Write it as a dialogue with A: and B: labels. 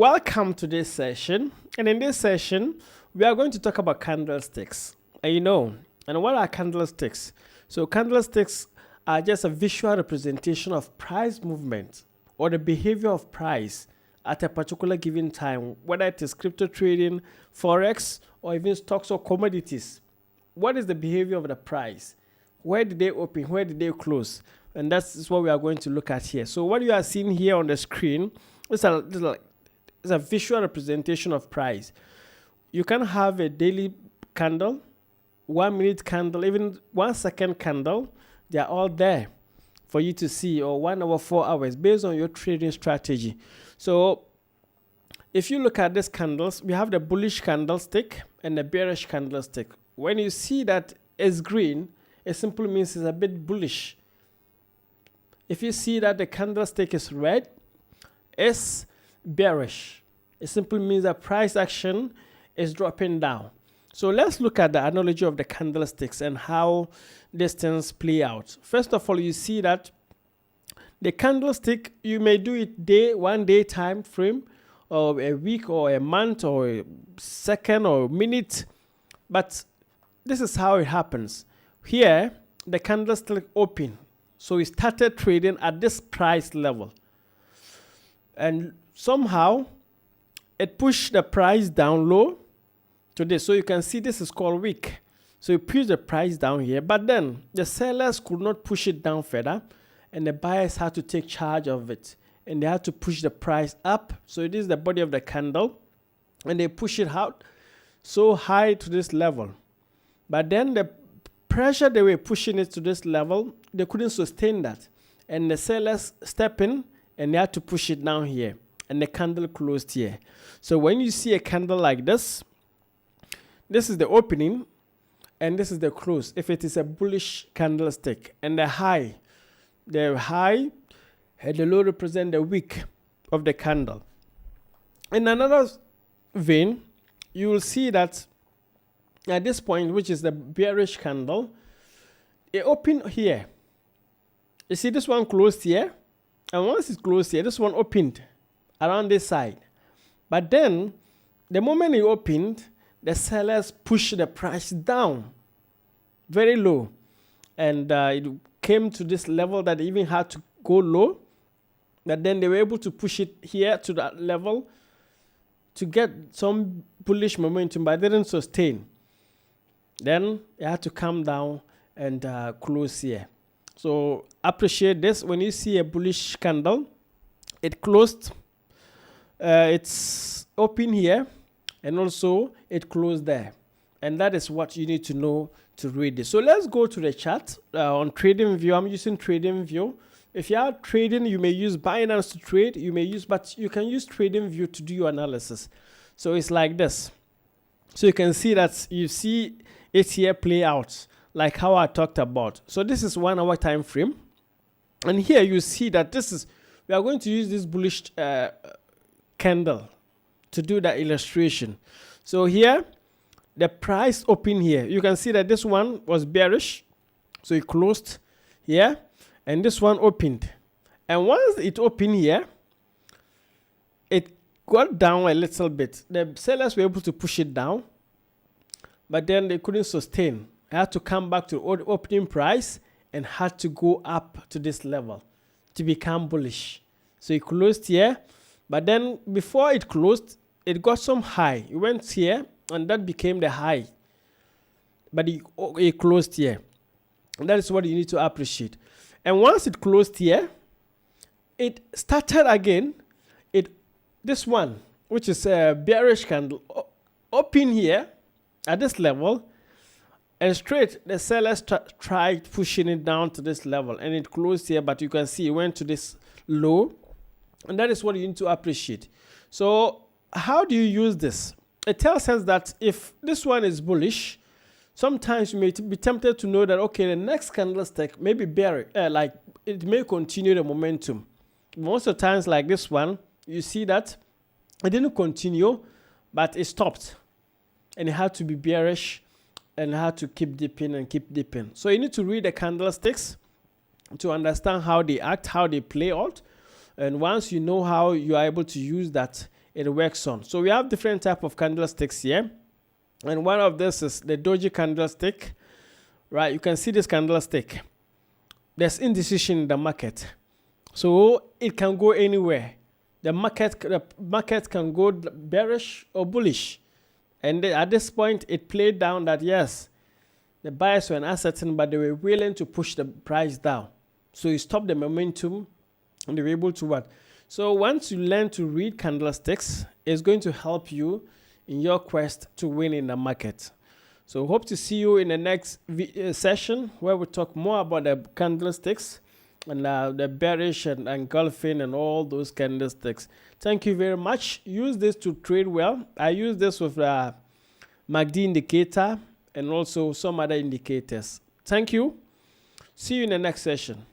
A: Welcome to this session, and in this session we are going to talk about candlesticks. And what are candlesticks? So candlesticks are just a visual representation of price movement or the behavior of price at a particular given time, whether it is crypto trading, forex, or even stocks or commodities. What is the behavior of the price? Where did they open? Where did they close? And that's what we are going to look at here. So what you are seeing here on the screen is a visual representation of price. You can have a daily candle, 1 minute candle, even 1 second candle. They are all there for you to see, or 1 hour, 4 hours, based on your trading strategy. So if you look at these candles, we have the bullish candlestick and the bearish candlestick. When you see that it's green, it simply means it's a bit bullish. If you see that the candlestick is red, it's bearish. It simply means that price action is dropping down. So let's look at the analogy of the candlesticks and how these things play out. First of all, you see that the candlestick, you may do it 1 day time frame, or a week or a month or a second or minute, but this is how it happens. Here, the candlestick open. So we started trading at this price level. And somehow, it pushed the price down low to this. So you can see this is called wick. So you push the price down here. But then, the sellers could not push it down further. And the buyers had to take charge of it. And they had to push the price up. So this is the body of the candle. And they push it out so high to this level. But then the pressure they were pushing it to this level, they couldn't sustain that. And the sellers step in and they had to push it down here. And the candle closed here. So when you see a candle like this, this is the opening and this is the close. If it is a bullish candlestick, and the high and the low represent the wick of the candle. In another vein, you will see that at this point, which is the bearish candle, it opened here. You see this one closed here, and once it closed here, this one opened around this side. But then, the moment it opened, the sellers pushed the price down very low. And it came to this level that they even had to go low. But then they were able to push it here to that level to get some bullish momentum, but didn't sustain. Then it had to come down and close here. So appreciate this. When you see a bullish candle, it closed. It's open here, and also it closed there. And that is what you need to know to read this. So let's go to the chart on TradingView. I'm using TradingView. If you are trading, you may use Binance to trade. But you can use TradingView to do your analysis. So it's like this. So you can see that you see it here play out like how I talked about. So this is 1 hour time frame. And here you see that we are going to use this bullish candle to do that illustration. So here, the price open here. You can see that this one was bearish. So it closed here. And this one opened. And once it opened here, it got down a little bit. The sellers were able to push it down. But then they couldn't sustain. They had to come back to the opening price and had to go up to this level to become bullish. So it closed here. But then before it closed, it got some high. It went here, and that became the high. But it closed here. And that is what you need to appreciate. And once it closed here, it started again. This one, which is a bearish candle, open here at this level. And straight, the sellers tried pushing it down to this level. And it closed here, but you can see it went to this low. And that is what you need to appreciate. So how do you use this? It tells us that if this one is bullish, sometimes you may be tempted to know that, okay, the next candlestick may be bearish, like it may continue the momentum. Most of the times like this one, you see that it didn't continue, but it stopped. And it had to be bearish and had to keep dipping and keep dipping. So you need to read the candlesticks to understand how they act, how they play out. And once you know how you are able to use that, it works on. So we have different type of candlesticks here, and one of this is the Doge candlestick, right? You can see this candlestick. There's indecision in the market, so it can go anywhere. The market can go bearish or bullish, and at this point it played down that yes, the buyers were uncertain, but they were willing to push the price down, so it stopped the momentum, and they were able to what? So once you learn to read candlesticks, it's going to help you in your quest to win in the market. So hope to see you in the next session where we talk more about the candlesticks and the bearish and engulfing and all those candlesticks. Thank you very much. Use this to trade well. I use this with MACD indicator and also some other indicators. Thank you. See you in the next session.